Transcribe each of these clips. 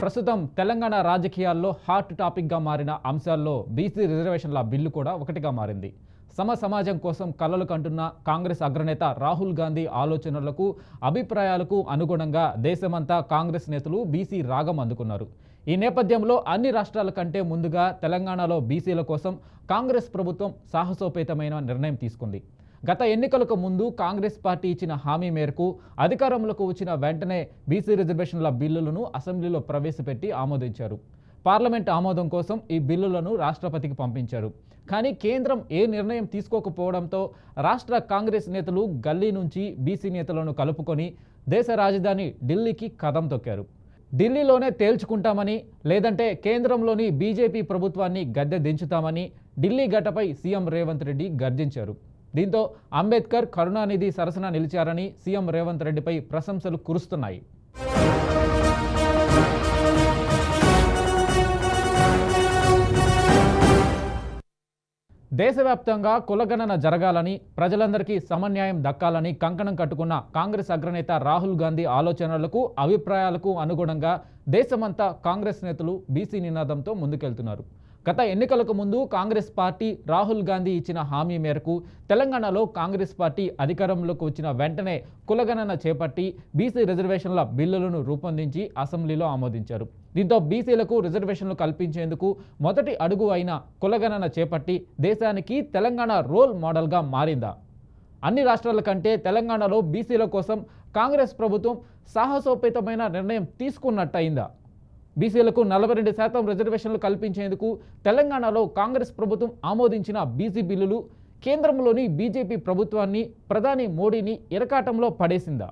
ప్రస్తుతం తెలంగాణ రాజకీయాల్లో హాట్ టాపిక్గా మారిన అంశాల్లో బీసీ రిజర్వేషన్ల బిల్లు కూడా ఒకటిగా మారింది. సమాజం కోసం కలలు కంటున్న కాంగ్రెస్ అగ్రనేత రాహుల్ గాంధీ ఆలోచనలకు, అభిప్రాయాలకు అనుగుణంగా దేశమంతా కాంగ్రెస్ నేతలు బీసీ రాగం అందుకున్నారు. ఈ నేపథ్యంలో అన్ని రాష్ట్రాల కంటే ముందుగా తెలంగాణలో బీసీల కోసం కాంగ్రెస్ ప్రభుత్వం సాహసోపేతమైన నిర్ణయం తీసుకుంది. గత ఎన్నికలకు ముందు కాంగ్రెస్ పార్టీ ఇచ్చిన హామీ మేరకు అధికారంలోకి వచ్చిన వెంటనే బీసీ రిజర్వేషన్ల బిల్లులను అసెంబ్లీలో ప్రవేశపెట్టి ఆమోదించారు. పార్లమెంట్ ఆమోదం కోసం ఈ బిల్లులను రాష్ట్రపతికి పంపించారు. కానీ కేంద్రం ఏ నిర్ణయం తీసుకోకపోవడంతో రాష్ట్ర కాంగ్రెస్ నేతలు గల్లీ నుంచి బీసీ నేతలను కలుపుకొని దేశ రాజధాని ఢిల్లీకి కదం తొక్కారు. ఢిల్లీలోనే తేల్చుకుంటామని, లేదంటే కేంద్రంలోని బీజేపీ ప్రభుత్వాన్ని గద్దె దించుతామని ఢిల్లీ గడ్డపై సీఎం రేవంత్ రెడ్డి గర్జించారు. దీంతో అంబేద్కర్, కరుణానిధి సరసన నిలిచారని సీఎం రేవంత్ రెడ్డిపై ప్రశంసలు కురుస్తున్నాయి. దేశవ్యాప్తంగా కులగణన జరగాలని, ప్రజలందరికీ సమన్యాయం దక్కాలని కంకణం కట్టుకున్న కాంగ్రెస్ అగ్రనేత రాహుల్ గాంధీ ఆలోచనలకు, అభిప్రాయాలకు అనుగుణంగా దేశమంతా కాంగ్రెస్ నేతలు బీసీ నినాదంతో ముందుకెళ్తున్నారు. గత ఎన్నికలకు ముందు కాంగ్రెస్ పార్టీ రాహుల్ గాంధీ ఇచ్చిన హామీ మేరకు తెలంగాణలో కాంగ్రెస్ పార్టీ అధికారంలోకి వచ్చిన వెంటనే కులగణన చేపట్టి బీసీ రిజర్వేషన్ల బిల్లులను రూపొందించి అసెంబ్లీలో ఆమోదించారు. దీంతో బీసీలకు రిజర్వేషన్లు కల్పించేందుకు మొదటి అడుగు అయిన కులగణన చేపట్టి దేశానికి తెలంగాణ రోల్ మోడల్గా మారిందా? అన్ని రాష్ట్రాల కంటే తెలంగాణలో బీసీల కోసం కాంగ్రెస్ ప్రభుత్వం సాహసోపేతమైన నిర్ణయం తీసుకున్నట్టయిందా? బీసీలకు 42% రిజర్వేషన్లు కల్పించేందుకు తెలంగాణలో కాంగ్రెస్ ప్రభుత్వం ఆమోదించిన బీసీ బిల్లులు కేంద్రంలోని బీజేపీ ప్రభుత్వాన్ని, ప్రధాని మోడీని ఇరకాటంలో పడేసిందా?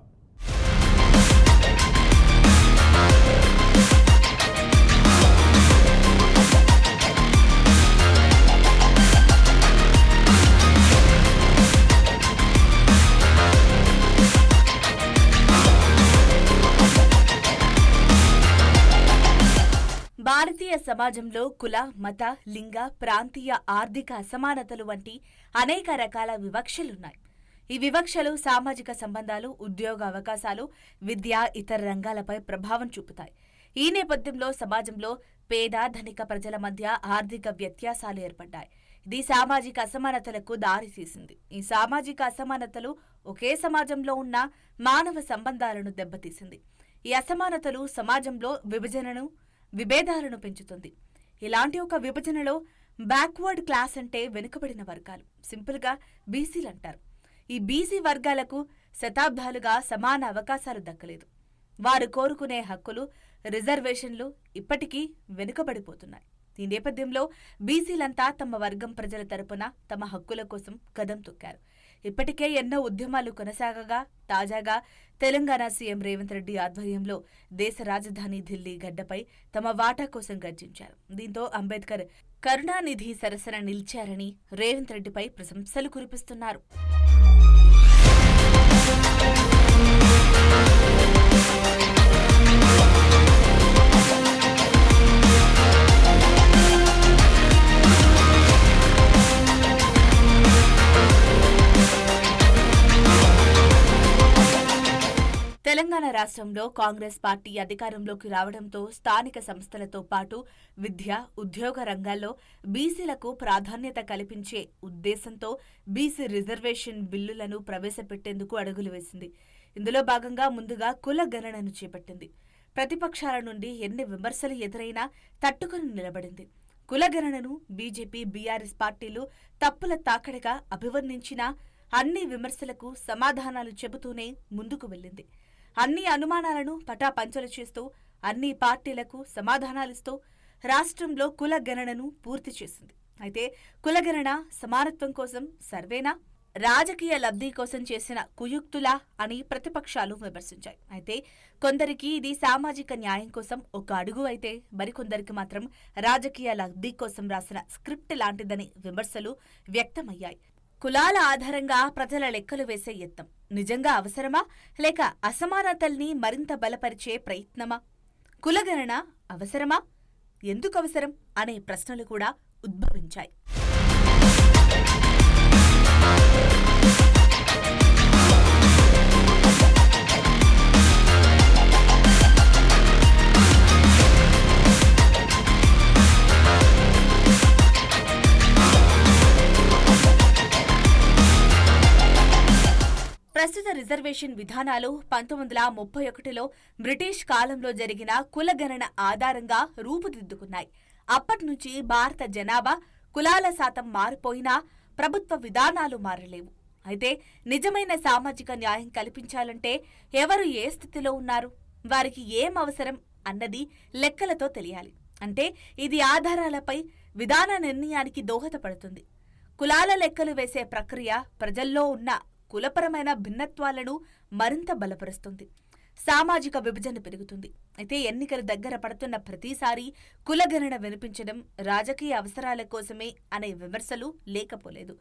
భారతీయ సమాజంలో కుల, మత, లింగ, ప్రాంతీయ, ఆర్థిక అసమానతలు వంటి అనేక రకాల వివక్షలున్నాయి. ఈ వివక్షలు సామాజిక సంబంధాలు, ఉద్యోగ అవకాశాలు, విద్య, ఇతర రంగాలపై ప్రభావం చూపుతాయి. ఈ నేపథ్యంలో సమాజంలో పేద, ధనిక ప్రజల మధ్య ఆర్థిక వ్యత్యాసాలు ఏర్పడ్డాయి. ఇది సామాజిక అసమానతలకు దారితీసింది. ఈ సామాజిక అసమానతలు ఒకే సమాజంలో ఉన్న మానవ సంబంధాలను దెబ్బతీసింది. ఈ అసమానతలు సమాజంలో విభేదాలను పెంచుతుంది. ఇలాంటి ఒక విభజనలో బ్యాక్వర్డ్ క్లాస్ అంటే వెనుకబడిన వర్గాలు, సింపుల్గా బీసీలు అంటారు. ఈ బీసీ వర్గాలకు శతాబ్దాలుగా సమాన అవకాశాలు దక్కలేదు. వారు కోరుకునే హక్కులు, రిజర్వేషన్లు ఇప్పటికీ వెనుకబడిపోతున్నాయి. ఈ నేపథ్యంలో బీసీలంతా తమ వర్గం ప్రజల తరపున తమ హక్కుల కోసం కదం తొక్కారు. ఇప్పటికే ఎన్నో ఉద్యమాలు కొనసాగగా తాజాగా తెలంగాణ సీఎం రేవంత్ రెడ్డి ఆధ్వర్యంలో దేశ రాజధాని ఢిల్లీ గడ్డపై తమ వాటా కోసం గర్జించారు. దీంతో అంబేద్కర్, కరుణానిధి సరసన నిలిచారని రేవంత్ రెడ్డిపై ప్రశంసలు కురిపిస్తున్నారు. తెలంగాణ రాష్ట్రంలో కాంగ్రెస్ పార్టీ అధికారంలోకి రావడంతో స్థానిక సంస్థలతో పాటు విద్య, ఉద్యోగ రంగాల్లో బీసీలకు ప్రాధాన్యత కల్పించే ఉద్దేశంతో బీసీ రిజర్వేషన్ బిల్లులను ప్రవేశపెట్టేందుకు అడుగులు వేసింది. ఇందులో భాగంగా ముందుగా కుల గణనను చేపట్టింది. ప్రతిపక్షాల నుండి ఎన్ని విమర్శలు ఎదురైనా తట్టుకుని నిలబడింది. కులగణనను బీజేపీ, బీఆర్ఎస్ పార్టీలు తప్పుల తాకడిగా అభివర్ణించినా అన్ని విమర్శలకు సమాధానాలు చెబుతూనే ముందుకు వెళ్ళింది. అన్ని అనుమానాలను పటాపంచలు చేస్తూ, అన్ని పార్టీలకు సమాధానాలిస్తూ రాష్ట్రంలో కులగణనను పూర్తి చేసింది. అయితే కులగణన సమానత్వం కోసం సర్వేనా, రాజకీయ లబ్ధి కోసం చేసిన కుయుక్తులా అని ప్రతిపక్షాలు విమర్శించాయి. అయితే కొందరికి ఇది సామాజిక న్యాయం కోసం ఒక అడుగు అయితే, మరికొందరికి మాత్రం రాజకీయ లబ్ధి కోసం రాసిన స్క్రిప్ట్ లాంటిదని విమర్శలు వ్యక్తమయ్యాయి. కులాల ఆధారంగా ప్రజల లెక్కలు వేసే యత్నం నిజంగా అవసరమా, లేక అసమానతల్ని మరింత బలపరిచే ప్రయత్నమా? కులగణన అవసరమా, ఎందుకు అవసరం అనే ప్రశ్నలు కూడా ఉద్భవించాయి. ప్రస్తుత రిజర్వేషన్ విధానాలు 1931లో బ్రిటిష్ కాలంలో జరిగిన కులగణన ఆధారంగా రూపుదిద్దుకున్నాయి. అప్పట్నుంచి భారత జనాభా కులాల శాతం మారిపోయినా ప్రభుత్వ విధానాలు మారలేవు. అయితే నిజమైన సామాజిక న్యాయం కల్పించాలంటే ఎవరు ఏ స్థితిలో ఉన్నారు, వారికి ఏం అవసరం అన్నది లెక్కలతో తెలియాలి. అంటే ఇది ఆధారాలపై విధాన నిర్ణయానికి దోహదపడుతుంది. కులాల లెక్కలు వేసే ప్రక్రియ ప్రజల్లో ఉన్న కులపరమైన భిన్నత్వాలను మరింత బలపరుస్తుంది. సామాజిక విభజన పెరుగుతుంది. అయితే ఎన్నికలు దగ్గర పడుతున్న ప్రతిసారి కులగణన వినిపించడం రాజకీయ అవసరాల కోసమే అనే విమర్శలు లేకపోలేదు.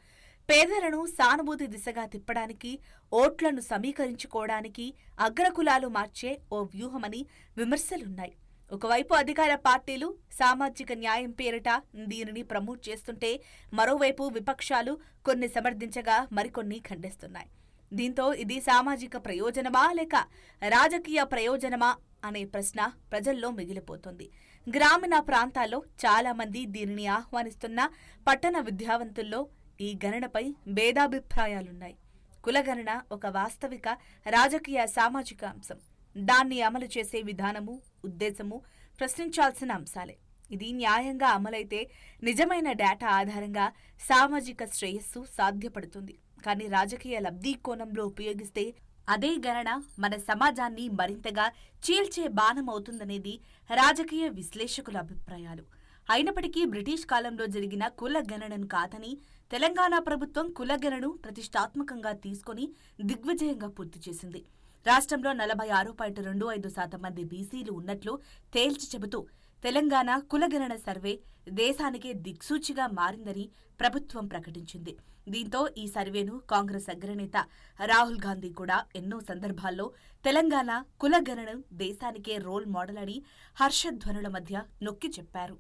పేదలను సానుభూతి దిశగా తిప్పడానికి, ఓట్లను సమీకరించుకోవడానికి అగ్రకులాలు మార్చే ఓ వ్యూహమని విమర్శలున్నాయి. ఒకవైపు అధికార పార్టీలు సామాజిక న్యాయం పేరిట దీనిని ప్రమోట్ చేస్తుంటే, మరోవైపు విపక్షాలు కొన్ని సమర్థించగా మరికొన్ని ఖండిస్తున్నాయి. దీంతో ఇది సామాజిక ప్రయోజనమా లేక రాజకీయ ప్రయోజనమా అనే ప్రశ్న ప్రజల్లో మిగిలిపోతుంది. గ్రామీణ ప్రాంతాల్లో చాలా మంది దీనిని ఆహ్వానిస్తున్న పట్టణ విద్యావంతుల్లో ఈ గణనపై భేదాభిప్రాయాలున్నాయి. కులగణన ఒక వాస్తవిక రాజకీయ సామాజిక అంశం. దాన్ని అమలు చేసే విధానము, ఉద్దేశము ప్రశ్నించాల్సిన అంశాలే. ఇది న్యాయంగా అమలైతే నిజమైన డేటా ఆధారంగా సామాజిక శ్రేయస్సు సాధ్యపడుతుంది. కానీ రాజకీయ లబ్ధి కోణంలో ఉపయోగిస్తే అదే గణన మన సమాజాన్ని మరింతగా చీల్చే బాణమవుతుందనేది రాజకీయ విశ్లేషకుల అభిప్రాయాలు. అయినప్పటికీ బ్రిటిష్ కాలంలో జరిగిన కుల గణనను కాదని తెలంగాణ ప్రభుత్వం కులగణను ప్రతిష్టాత్మకంగా తీసుకుని దిగ్విజయంగా పూర్తి చేసింది. రాష్ట్రంలో 46.25% మంది బీసీలు ఉన్నట్లు తేల్చి చెబుతూ తెలంగాణ కులగణన సర్వే దేశానికే దిక్సూచిగా మారిందని ప్రభుత్వం ప్రకటించింది. దీంతో ఈ సర్వేను కాంగ్రెస్ అగ్రనేత రాహుల్ గాంధీ కూడా ఎన్నో సందర్భాల్లో తెలంగాణ కులగణన దేశానికే రోల్ మోడల్ అని హర్షధ్వనుల మధ్య నొక్కి చెప్పారు.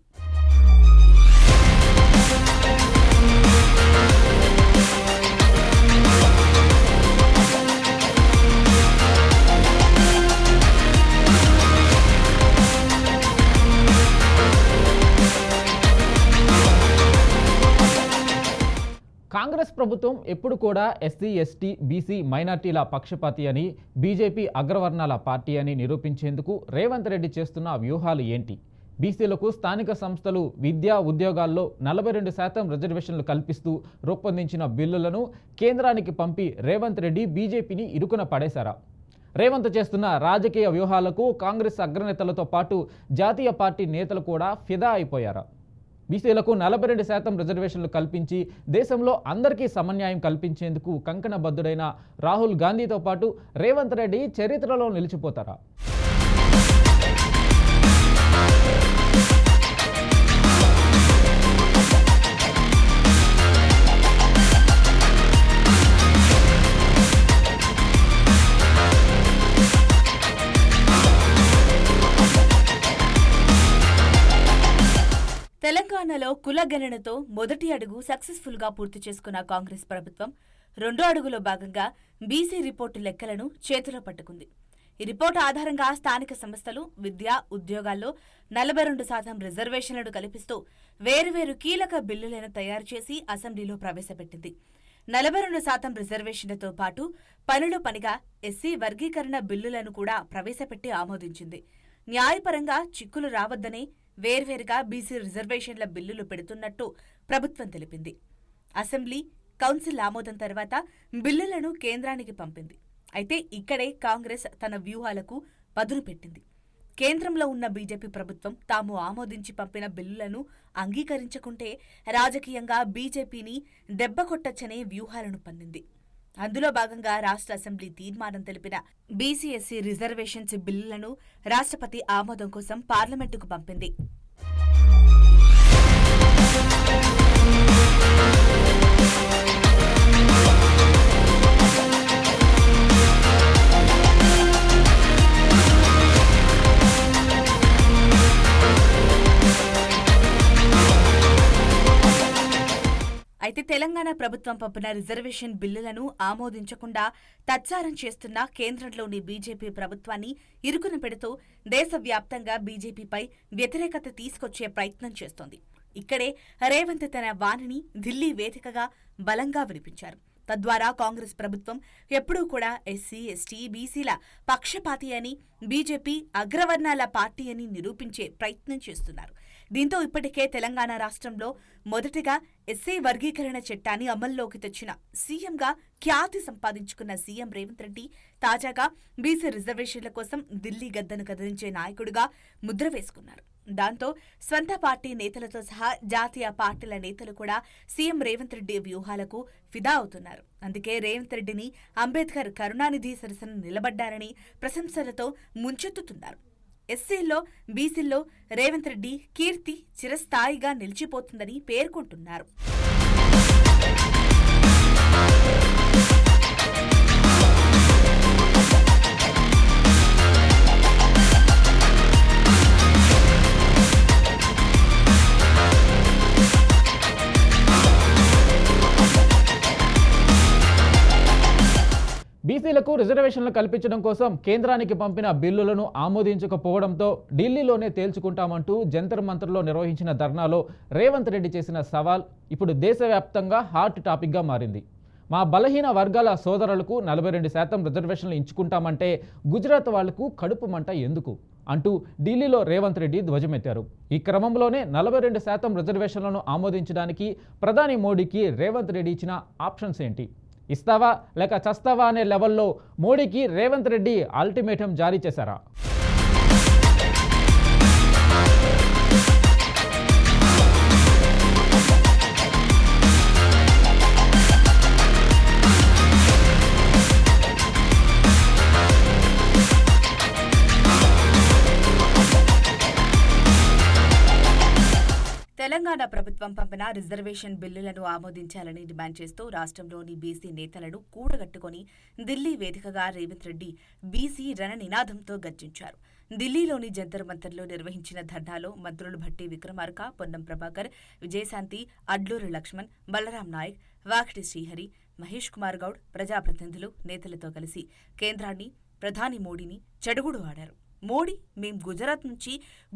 కాంగ్రెస్ ప్రభుత్వం ఎప్పుడు కూడా ఎస్సీ, ఎస్టీ, బీసీ, మైనార్టీల పక్షపాతి అని, బీజేపీ అగ్రవర్ణాల పార్టీ అని నిరూపించేందుకు రేవంత్ రెడ్డి చేస్తున్న వ్యూహాలు ఏంటి? బీసీలకు స్థానిక సంస్థలు విద్యా ఉద్యోగాల్లో 42% రిజర్వేషన్లు కల్పిస్తూ రూపొందించిన బిల్లులను కేంద్రానికి పంపి రేవంత్ రెడ్డి బీజేపీని ఇరుకున పడేశారా? రేవంత్ చేస్తున్న రాజకీయ వ్యూహాలకు కాంగ్రెస్ అగ్రనేతలతో పాటు జాతీయ పార్టీ నేతలు కూడా ఫిదా అయిపోయారా? బీసీలకు 42% రిజర్వేషన్లు కల్పించి దేశంలో అందరికీ సమన్యాయం కల్పించేందుకు కంకణబద్ధుడైన రాహుల్ గాంధీతో పాటు రేవంత్ రెడ్డి చరిత్రలో నిలిచిపోతారా? తెలంగాణలో కులగణనతో మొదటి అడుగు సక్సెస్ఫుల్ గా పూర్తి చేసుకున్న కాంగ్రెస్ ప్రభుత్వం రెండో అడుగులో భాగంగా బీసీ రిపోర్టు లెక్కలను చేతిలో పట్టుకుంది. ఈ రిపోర్టు ఆధారంగా స్థానిక సంస్థలు విద్యా ఉద్యోగాల్లో 42% రిజర్వేషన్లను కల్పిస్తూ వేరువేరు కీలక బిల్లులను తయారు చేసి అసెంబ్లీలో ప్రవేశపెట్టింది. 42% రిజర్వేషన్లతో పాటు పనులు పనిగా ఎస్సీ వర్గీకరణ బిల్లులను కూడా ప్రవేశపెట్టి ఆమోదించింది. న్యాయపరంగా చిక్కులు రావద్దనే వేర్వేరుగా బీసీ రిజర్వేషన్ల బిల్లులు పెడుతున్నట్టు ప్రభుత్వం తెలిపింది. అసెంబ్లీ, కౌన్సిల్ ఆమోదం తర్వాత బిల్లులను కేంద్రానికి పంపింది. అయితే ఇక్కడే కాంగ్రెస్ తన వ్యూహాలకు పదును పెట్టింది. కేంద్రంలో ఉన్న బీజేపీ ప్రభుత్వం తాము ఆమోదించి పంపిన బిల్లులను అంగీకరించకుంటే రాజకీయంగా బీజేపీని దెబ్బకొట్టచ్చనే వ్యూహాలను పన్నింది. అందులో భాగంగా రాష్ట్ర అసెంబ్లీ తీర్మానం తెలిపిన బీసీ, ఎస్సీ రిజర్వేషన్స్ బిల్లులను రాష్ట్రపతి ఆమోదం కోసం పార్లమెంటుకు పంపింది. అయితే తెలంగాణ ప్రభుత్వం పంపిన రిజర్వేషన్ బిల్లులను ఆమోదించకుండా తత్సారం చేస్తున్న కేంద్రంలోని బీజేపీ ప్రభుత్వాన్ని ఇరుకున పెడుతూ దేశవ్యాప్తంగా బీజేపీపై వ్యతిరేకత తీసుకొచ్చే ప్రయత్నం చేస్తోంది. ఇక్కడే రేవంత్ తన వాణిని ఢిల్లీ వేదికగా బలంగా వినిపించారు. తద్వారా కాంగ్రెస్ ప్రభుత్వం ఎప్పుడూ కూడా ఎస్సీ, ఎస్టీ, బీసీల పక్షపాతి అని, బీజేపీ అగ్రవర్ణాల పార్టీ అని నిరూపించే ప్రయత్నం చేస్తున్నారు. దీంతో ఇప్పటికే తెలంగాణ రాష్ట్రంలో మొదటగా ఎస్సీ వర్గీకరణ చట్టాన్ని అమల్లోకి తెచ్చిన సీఎంగా ఖ్యాతి సంపాదించుకున్న సీఎం రేవంత్ రెడ్డి తాజాగా బీసీ రిజర్వేషన్ల కోసం ఢిల్లీ గద్దను కదిలించే నాయకుడిగా ముద్ర వేసుకున్నారు. దాంతో స్వంత పార్టీ నేతలతో సహా జాతీయ పార్టీల నేతలు కూడా సీఎం రేవంత్ రెడ్డి వ్యూహాలకు ఫిదా అవుతున్నారు. అందుకే రేవంత్ రెడ్డిని అంబేద్కర్ కరుణానిధి సరసన నిలబడ్డారని ప్రశంసలతో ముంచెత్తుతున్నారు. ఎస్సీల్లో, బీసీల్లో రేవంత్ రెడ్డి కీర్తి చిరస్థాయిగా నిలిచిపోతుందని పేర్కొంటున్నారు. బీసీలకు రిజర్వేషన్లు కల్పించడం కోసం కేంద్రానికి పంపిన బిల్లులను ఆమోదించకపోవడంతో ఢిల్లీలోనే తేల్చుకుంటామంటూ జంతర్ మంతర్లో నిర్వహించిన ధర్నాలో రేవంత్ రెడ్డి చేసిన సవాల్ ఇప్పుడు దేశవ్యాప్తంగా హాట్ టాపిక్గా మారింది. మా బలహీన వర్గాల సోదరులకు 42% రిజర్వేషన్లు ఇచ్చుకుంటామంటే గుజరాత్ వాళ్లకు కడుపు మంట ఎందుకు అంటూ ఢిల్లీలో రేవంత్ రెడ్డి ధ్వజమెత్తారు. ఈ క్రమంలోనే 42% రిజర్వేషన్లను ఆమోదించడానికి ప్రధాని మోడీకి రేవంత్ రెడ్డి ఇచ్చిన ఆప్షన్స్ ఏంటి? ఇస్తావా లేక చస్తావా అనే లెవెల్లో మోడీకి రేవంత్ రెడ్డి అల్టిమేటం జారీ చేశారా? తెలంగాణ ప్రభుత్వం పంపిన రిజర్వేషన్ బిల్లులను ఆమోదించాలని డిమాండ్ చేస్తూ రాష్ట్రంలోని బీసీ నేతలను కూడగట్టుకుని ఢిల్లీ వేదికగా రేవంత్ రెడ్డి బీసీ రణనినాదంతో గర్జించారు. ఢిల్లీలోని జంతర్ మంతర్లో నిర్వహించిన ధర్నాలో మంత్రులు భట్టి విక్రమార్క, పొన్నం ప్రభాకర్, విజయశాంతి, అడ్లూరి లక్ష్మణ్, బలరాం నాయక్, వాకిటి శ్రీహరి, మహేష్ కుమార్ గౌడ్ ప్రజాప్రతినిధులు నేతలతో కలిసి కేంద్రాన్ని, ప్రధాని మోడీని చెడుగుడు ఆడారు. మోడీ, మేం గుజరాత్ నుంచి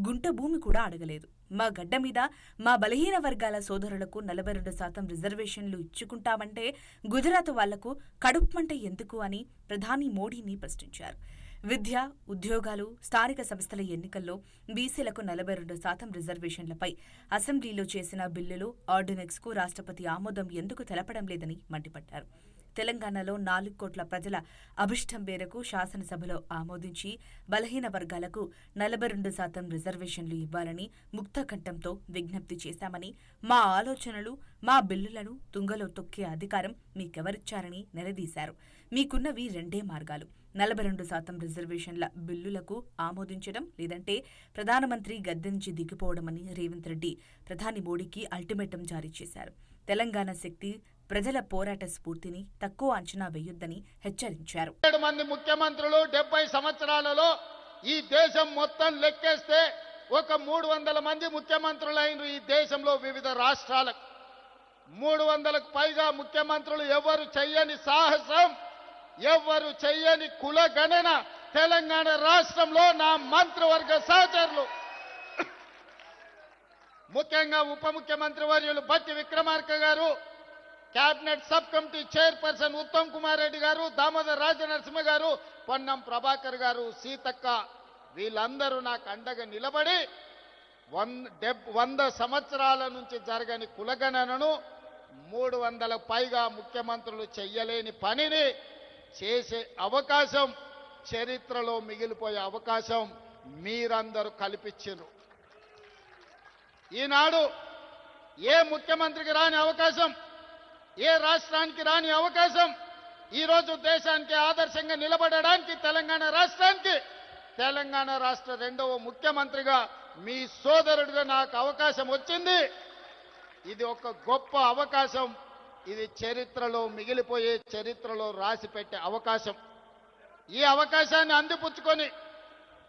గుంట భూమి కూడా అడగలేదు. మా గడ్డ మీద మా బలహీన వర్గాల సోదరులకు 42% రిజర్వేషన్లు ఇచ్చుకుంటామంటే గుజరాత్ వాళ్లకు కడుపుమంట ఎందుకు అని ప్రధాని మోడీని ప్రశ్నించారు. విద్య, ఉద్యోగాలు, స్థానిక సంస్థల ఎన్నికల్లో బీసీలకు 42% రిజర్వేషన్లపై అసెంబ్లీలో చేసిన బిల్లులు, ఆర్డినెన్స్కు రాష్ట్రపతి ఆమోదం ఎందుకు తెలపడం లేదని మండిపడ్డారు. తెలంగాణలో 4 కోట్ల ప్రజల అభిష్టం మేరకు శాసనసభలో ఆమోదించి బలహీన వర్గాలకు 42% రిజర్వేషన్లు ఇవ్వాలని ముక్తకంఠంతో విజ్ఞప్తి చేశామని, మా ఆలోచనలు, మా బిల్లులను తుంగలో తొక్కే అధికారం మీకెవరిచ్చారని నిలదీశారు. మీకున్నవి రెండే మార్గాలు: 42% రిజర్వేషన్ల బిల్లులకు ఆమోదించడం, లేదంటే ప్రధానమంత్రి గద్దె నుంచి దిగిపోవడమని రేవంత్ రెడ్డి ప్రధాని మోడీకి అల్టిమేటం జారీ చేశారు. తెలంగాణ శక్తి, ప్రజల పోరాట స్ఫూర్తిని తక్కువ అంచనా వేయొద్దని హెచ్చరించారు. 7 మంది ముఖ్యమంత్రులు 70 సంవత్సరాలలో ఈ దేశం మొత్తం లెక్కేస్తే ఒక 300 మంది ముఖ్యమంత్రులైన ఈ దేశంలో వివిధ రాష్ట్రాలకు 300కు పైగా ముఖ్యమంత్రులు ఎవరు చెయ్యని సాహసం, ఎవరు చెయ్యని కుల గణన తెలంగాణ రాష్ట్రంలో నా మంత్రివర్గ సహచరులు, ముఖ్యంగా ఉప ముఖ్యమంత్రి వర్యులు భట్టి విక్రమార్క గారు, cabinet sub committee chairperson Uttam Kumar Reddy గారు, దామోదర్ రాజనరసింహ గారు, పొన్నం ప్రభాకర్ గారు, సీతక్క, వీళ్ళందరూ నాకు అండగా నిలబడి 100 సంవత్సరాల నుంచి జరగని కులగణనను 300 పైగా ముఖ్యమంత్రులు చెయ్యలేని పనిని చేసే అవకాశం, చరిత్రలో మిగిలిపోయే అవకాశం మీరందరూ కల్పించారు. ఈనాడు ఏ ముఖ్యమంత్రికి రాని అవకాశం, ఏ రాష్ట్రానికి రాని అవకాశం, ఈరోజు దేశానికి ఆదర్శంగా నిలబడడానికి తెలంగాణ రాష్ట్రానికి, తెలంగాణ రాష్ట్ర 2వ ముఖ్యమంత్రిగా మీ సోదరుడిగా నాకు అవకాశం వచ్చింది. ఇది ఒక గొప్ప అవకాశం. ఇది చరిత్రలో మిగిలిపోయే, చరిత్రలో రాసి పెట్టే అవకాశం. ఈ అవకాశాన్ని అందిపుచ్చుకొని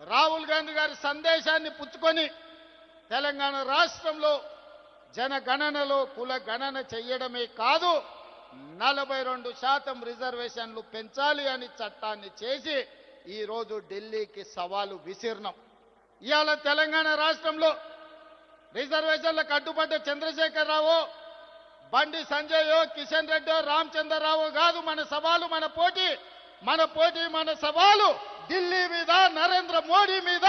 రాహుల్ గాంధీ గారి సందేశాన్ని పుచ్చుకొని తెలంగాణ రాష్ట్రంలో జనగణనలో కుల గణన చెయ్యడమే కాదు, 42% రిజర్వేషన్లు పెంచాలి అని చట్టాన్ని చేసి ఈరోజు ఢిల్లీకి సవాలు విసిరినాం. ఇవాళ తెలంగాణ రాష్ట్రంలో రిజర్వేషన్లకు అడ్డుపడ్డ చంద్రశేఖరరావు బండి సంజయో కిషన్ రెడ్డో రామచంద్రరావు కాదు మన సవాలు, మన పోటీ మన సవాలు ఢిల్లీ మీద, నరేంద్ర మోడీ మీద,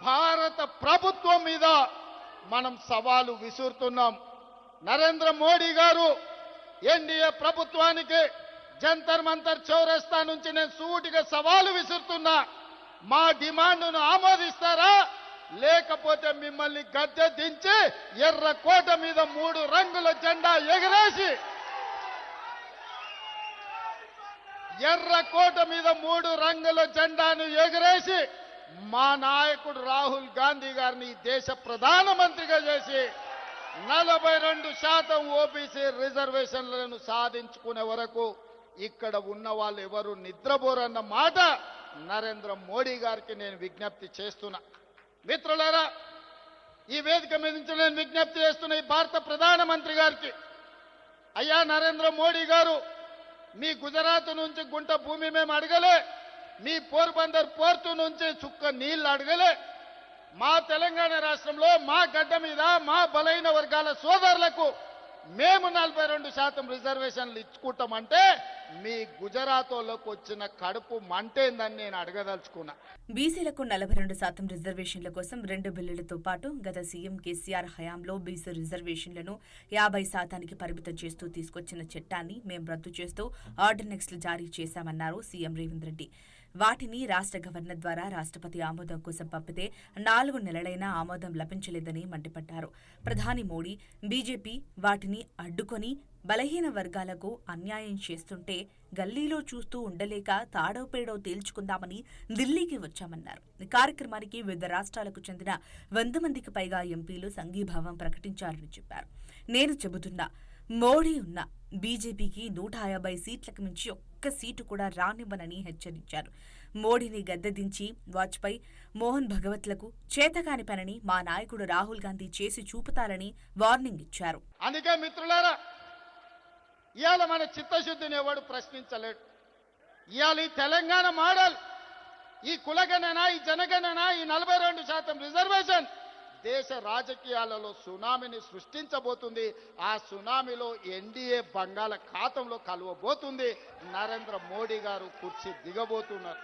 భారత ప్రభుత్వం మీద మనం సవాలు విసురుతున్నాం. నరేంద్ర మోడీ గారు ఎన్డీఏ ప్రభుత్వానికి జంతర్ మంతర్ చౌరస్తా నుంచి నేను సూటిగా సవాలు విసురుతున్నా. మా డిమాండ్ను ఆమోదిస్తారా, లేకపోతే మిమ్మల్ని గద్దె దించి ఎర్రకోట మీద 3 రంగుల జెండా ఎగరేసి, ఎర్రకోట మీద 3 రంగుల జెండాను ఎగరేసి మా నాయకుడు రాహుల్ గాంధీ గారిని ఈ దేశ ప్రధానమంత్రిగా చేసి 42% ఓబీసీ రిజర్వేషన్లను సాధించుకునే వరకు ఇక్కడ ఉన్న వాళ్ళు ఎవరు నిద్రపోరన్న మాట నరేంద్ర మోడీ గారికి నేను విజ్ఞప్తి చేస్తున్నా. మిత్రులారా, ఈ వేదిక మీద నుంచి నేను విజ్ఞప్తి చేస్తున్న ఈ భారత ప్రధానమంత్రి గారికి, అయ్యా నరేంద్ర మోడీ గారు, మీ గుజరాత్ నుంచి గుంట భూమి మేము అడగలే, మీ పోర్బందర్ పోర్టు నుంచి చుక్క నీళ్లు అడగలే. మా తెలంగాణ రాష్ట్రంలో మా గడ్డ మీద మా బలైన వర్గాల సోదరులకు మేము 42% రిజర్వేషన్లు ఇచ్చుకుంటామంటే మీ గుజరాత్ వాళ్ళకు వచ్చిన కడుపు మంటేందని నేను అడగదలుచుకున్నా. బీసీలకు 42% రిజర్వేషన్ల కోసం 2 బిల్లులతో పాటు గత సీఎం కేసీఆర్ హయాంలో బీసీ రిజర్వేషన్లను 50% పరిమితం చేస్తూ తీసుకొచ్చిన చట్టాన్ని మేం రద్దు చేస్తూ ఆర్డినెన్స్లు జారీ చేశామన్నారు సీఎం రేవంత్ రెడ్డి. వాటిని రాష్ట్ర గవర్నర్ ద్వారా రాష్ట్రపతి ఆమోదం కోసం పంపితే 4 నెలలైనా ఆమోదం లభించలేదని మండిపడ్డారు. ప్రధాని మోడీ, బీజేపీ వాటిని అడ్డుకొని బలహీన వర్గాలకు అన్యాయం చేస్తుంటే గల్లీలో చూస్తూ ఉండలేక తాడోపేడో తేల్చుకుందామని ఢిల్లీకి వచ్చామన్నారు. ఈ కార్యక్రమానికి వివిధ రాష్ట్రాలకు చెందిన 100 మందికి పైగా ఎంపీలు సంఘీభావం ప్రకటించారని చెప్పారు. నేను చెబుతున్నా, మోడీ ఉన్న బీజేపీకి 150 సీట్లకు మించి ఒక్క సీటు కూడా రానివ్వనని హెచ్చరించారు. మోడీని గద్దెదించి వాజ్పేయి, మోహన్ భగవత్లకు చేతకాని పనిని మా నాయకుడు రాహుల్ గాంధీ చేసి చూపుతారని వార్నింగ్ ఇచ్చారు. అందుకే మిత్రులారా, ఇవాళ మన చిత్తశుద్ధిని ఎవడు ప్రశ్నించలేడు. ఇవాళ ఈ తెలంగాణ మోడల్, ఈ కులగణన, ఈ జనగణన, ఈ 42% రిజర్వేషన్ దేశ రాజకీయాలలో సునామీని సృష్టించబోతుంది. ఆ సునామీలో ఎన్డీఏ బంగాళాఖాతంలో కలవబోతుంది. నరేంద్ర మోడీ గారు కుర్చీ దిగబోతున్నారు.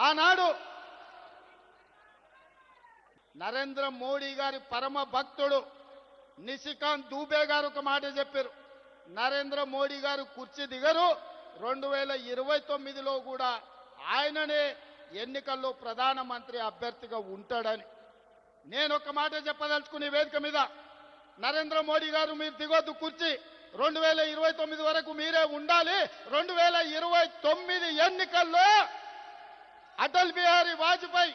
ఆనాడు నరేంద్ర మోడీ గారి పరమ భక్తుడు నిశికాంత్ దూబే గారు ఒక మాట చెప్పారు. నరేంద్ర మోడీ గారు కుర్చీ దిగరు, 2029లో కూడా ఆయననే ఎన్నికల్లో ప్రధానమంత్రి అభ్యర్థిగా ఉంటాడని. నేను ఒక మాట చెప్పదలుచుకునే వేదిక మీద, నరేంద్ర మోడీ గారు మీరు దిగొద్దు కుర్చీ, 2029 వరకు మీరే ఉండాలి. 2029 ఎన్నికల్లో అటల్ బిహారీ వాజ్పేయి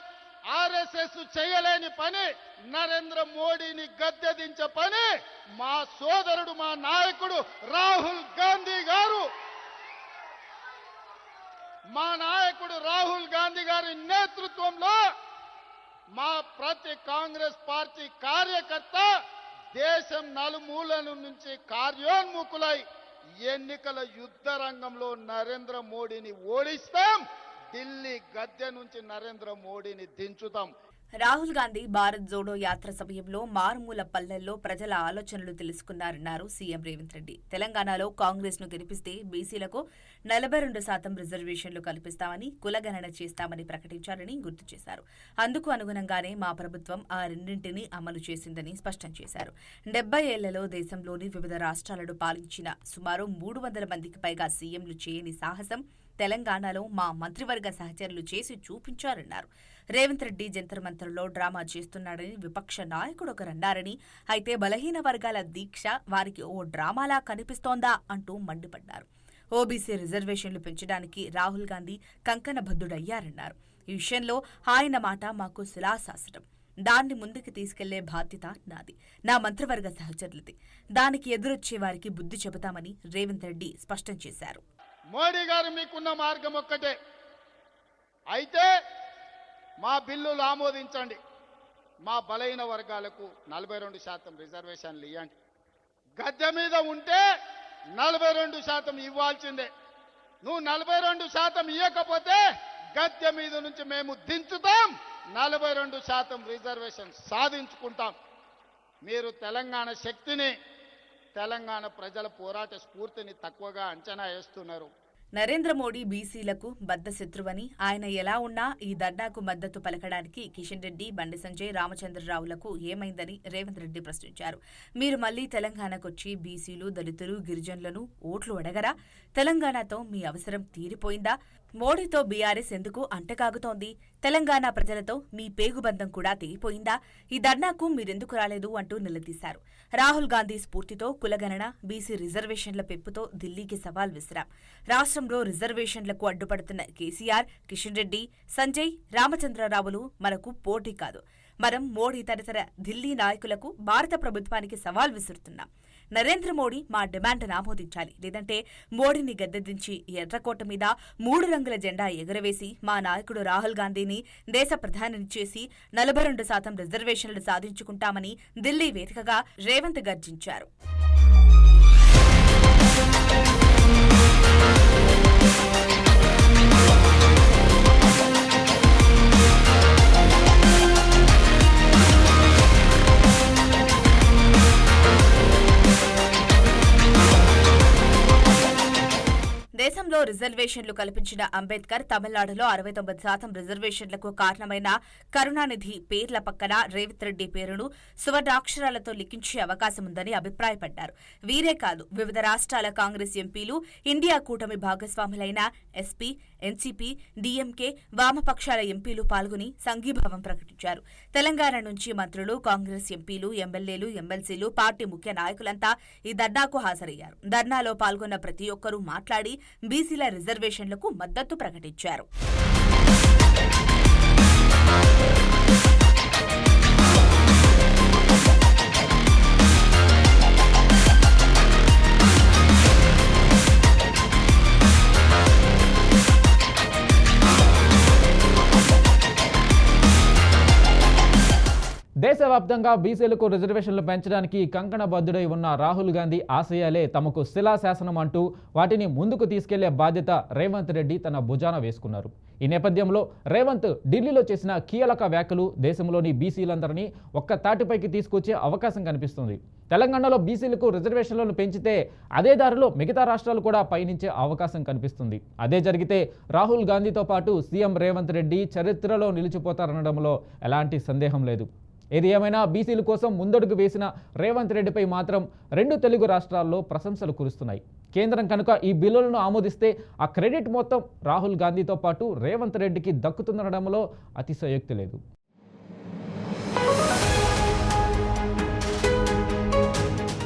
ఆర్ఎస్ఎస్ చేయలేని పని, నరేంద్ర మోడీని గద్దెదించే పని మా సోదరుడు, మా నాయకుడు రాహుల్ గాంధీ గారు, మా నాయకుడు రాహుల్ గాంధీ గారి నేతృత్వంలో మా ప్రతి కాంగ్రెస్ పార్టీ కార్యకర్త దేశం నలుమూలల నుంచి కార్యోన్ముఖులై ఎన్నికల యుద్ధ రంగంలో నరేంద్ర మోడీని ఓడిస్తాం. ఢిల్లీ గద్దె నుంచి నరేంద్ర మోడీని దించుతాం. రాహుల్ గాంధీ భారత్ జోడో యాత్ర సమయంలో మారుమూల పల్లెల్లో ప్రజల ఆలోచనలు తెలుసుకున్నారన్నారు సీఎం రేవంత్ రెడ్డి. తెలంగాణలో కాంగ్రెస్ ను గెలిపిస్తే బీసీలకు 42% రిజర్వేషన్లు కల్పిస్తామని, కులగణన చేస్తామని ప్రకటించారని గుర్తు చేశారు. అందుకు అనుగుణంగానే మా ప్రభుత్వం ఆ రెండింటినీ అమలు చేసిందని స్పష్టం చేశారు. 70 ఏళ్లలో దేశంలోని వివిధ రాష్ట్రాలను పాలించిన సుమారు 300 మందికి పైగా సీఎంలు చేయని సాహసం తెలంగాణలో మా మంత్రివర్గ సహచరులు చేసి చూపించారన్నారు. రేవంత్ రెడ్డి జంతర్ మంతర్లో డ్రామా చేస్తున్నాడని విపక్ష నాయకుడు ఒకరన్నారని, అయితే బలహీన వర్గాల దీక్ష వారికి ఓ డ్రామాలా కనిపిస్తోందా అంటూ మండిపడ్డారు. ఓబీసీ రిజర్వేషన్లు పెంచడానికి రాహుల్ గాంధీ కంకణబద్ధుడయ్యారన్నారు. ఈ విషయంలో ఆయన మాట మాకు శిలాశాసనం. దాన్ని ముందుకు తీసుకెళ్లే బాధ్యత నాది, నా మంత్రివర్గ సహచరులది. దానికి ఎదురొచ్చే వారికి బుద్ధి చెబుతామని రేవంత్ రెడ్డి స్పష్టం చేశారు. మోడీ గారు మీకున్న మార్గం ఒక్కటే, అయితే మా బిల్లులు ఆమోదించండి, మా బలైన వర్గాలకు 42% రిజర్వేషన్లు ఇవ్వండి. గద్దె మీద ఉంటే 42% ఇవ్వాల్సిందే. నువ్వు 42% ఇవ్వకపోతే గద్దె మీద నుంచి మేము దించుతాం, 42% రిజర్వేషన్ సాధించుకుంటాం. మీరు తెలంగాణ శక్తిని, తెలంగాణ ప్రజల పోరాట స్ఫూర్తిని తక్కువగా అంచనా వేస్తున్నారు. నరేంద్ర మోడీ బీసీలకు బద్ధశత్రువని, ఆయన ఎలా ఉన్నా ఈ ధర్నాకు మద్దతు పలకడానికి కిషన్ రెడ్డి, బండి సంజయ్, రామచంద్రరావులకు ఏమైందని రేవంత్ రెడ్డి ప్రశ్నించారు. మీరు మళ్లీ తెలంగాణకొచ్చి బీసీలు, దళితులు, గిరిజనులను ఓట్లు అడగరా? తెలంగాణతో మీ అవసరం తీరిపోయిందా? మోడీతో బీఆర్ఎస్ ఎందుకు అంటకాగుతోంది? తెలంగాణ ప్రజలతో మీ పేగుబంధం కూడా తెగిపోయిందా? ఈ ధర్నాకు మీరెందుకు రాలేదు అంటూ నిలదీశారు. రాహుల్ గాంధీ స్ఫూర్తితో కులగణన, బీసీ రిజర్వేషన్ల పెంపుతో ఢిల్లీకి సవాల్ విసిరాం. రాష్ట్రంలో రిజర్వేషన్లకు అడ్డుపడుతున్న కేసీఆర్, కిషన్ రెడ్డి, సంజయ్, రామచంద్రరావులు మనకు పోటీ కాదు. మనం మోడీ తదితర ఢిల్లీ నాయకులకు, భారత ప్రభుత్వానికి సవాల్ విసురుతున్నాం. నరేంద్ర మోడీ మా డిమాండ్ ఆమోదించాలి, లేదంటే మోడీని గద్దెదించి ఎర్రకోట మీద 3 రంగుల జెండా ఎగురవేసి మా నాయకుడు రాహుల్ గాంధీని దేశ ప్రధానిని చేసి 42% రిజర్వేషన్లు సాధించుకుంటామని ఢిల్లీ వేదికగా రేవంత్ గర్జించారు. దేశంలో రిజర్వేషన్లు కల్పించిన అంబేద్కర్ తమిళనాడులో 69% రిజర్వేషన్లకు కారణమైన కరుణానిధి పేర్ల పక్కన రేవంత్ రెడ్డి పేరును సువర్ణాక్షరాలతో లిఖించే అవకాశముందని అభిప్రాయపడ్డారు. వీరే కాదు, వివిధ రాష్ట్రాల కాంగ్రెస్ ఎంపీలు, ఇండియా కూటమి భాగస్వాములైన ఎస్పీ, ఎన్సీపీ, డీఎంకే, వామపక్షాల ఎంపీలు పాల్గొని సంఘీభావం ప్రకటించారు. తెలంగాణ నుంచి మంత్రులు, కాంగ్రెస్ ఎంపీలు, ఎమ్మెల్యేలు, ఎమ్మెల్సీలు, పార్టీ ముఖ్య నాయకులంతా ఈ ధర్నాకు హాజరయ్యారు. ధర్నాలో పాల్గొన్న ప్రతి ఒక్కరూ మాట్లాడి బీసీల రిజర్వేషన్లకు మద్దతు ప్రకటించారు. దేశవ్యాప్తంగా బీసీలకు రిజర్వేషన్లు పెంచడానికి కంకణబద్ధుడై ఉన్న రాహుల్ గాంధీ ఆశయాలే తమకు శిలాశాసనం అంటూ వాటిని ముందుకు తీసుకెళ్లే బాధ్యత రేవంత్ రెడ్డి తన భుజాన వేసుకున్నారు. ఈ నేపథ్యంలో రేవంత్ ఢిల్లీలో చేసిన కీలక వ్యాఖ్యలు దేశంలోని బీసీలందరినీ ఒక్క తాటిపైకి తీసుకొచ్చే అవకాశం కనిపిస్తుంది. తెలంగాణలో బీసీలకు రిజర్వేషన్లను పెంచితే అదే దారిలో మిగతా రాష్ట్రాలు కూడా పయనించే అవకాశం కనిపిస్తుంది. అదే జరిగితే రాహుల్ గాంధీతో పాటు సీఎం రేవంత్ రెడ్డి చరిత్రలో నిలిచిపోతారనడంలో ఎలాంటి సందేహం లేదు. ఏది ఏమైనా బీసీల కోసం ముందడుగు వేసిన రేవంత్ రెడ్డిపై మాత్రం 2 తెలుగు రాష్ట్రాల్లో ప్రశంసలు కురుస్తున్నాయి. కేంద్రం కనుక ఈ బిల్లులను ఆమోదిస్తే ఆ క్రెడిట్ మొత్తం రాహుల్ గాంధీతో పాటు రేవంత్ రెడ్డికి దక్కుతుందనడంలో అతిశయోక్తి లేదు.